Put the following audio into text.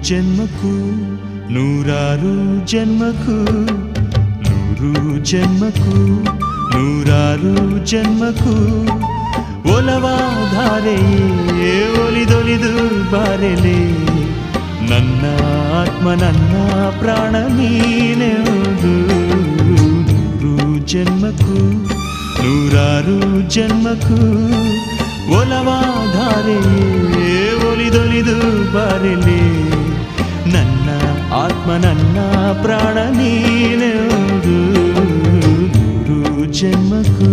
ಜನ್ಮಕ್ಕೂ ನೂರಾರು ಜನ್ಮಕ್ಕೂ ನೂರು ಜನ್ಮಕ್ಕೂ ನೂರಾರು ಜನ್ಮಕ್ಕೂ ಒಲವಾಧಾರೆಯೇ ಒಲಿದೊಲಿದು ಬಾರೆಲೆ ನನ್ನ ಆತ್ಮ ನನ್ನ ಪ್ರಾಣ ನೀನೆಂದು ನೂರು ಜನ್ಮಕ್ಕೂ ನೂರಾರು ಜನ್ಮಕ್ಕೂ ಒಲವಾಧಾರೆಯೇ ಒಲಿದೊಲಿದು ಬಾರೆಲೆ ನನ್ನ ಆತ್ಮ ನನ್ನ ಪ್ರಾಣ ನೀನೆಂದು ನೂರು ಜನ್ಮಕ್ಕೂ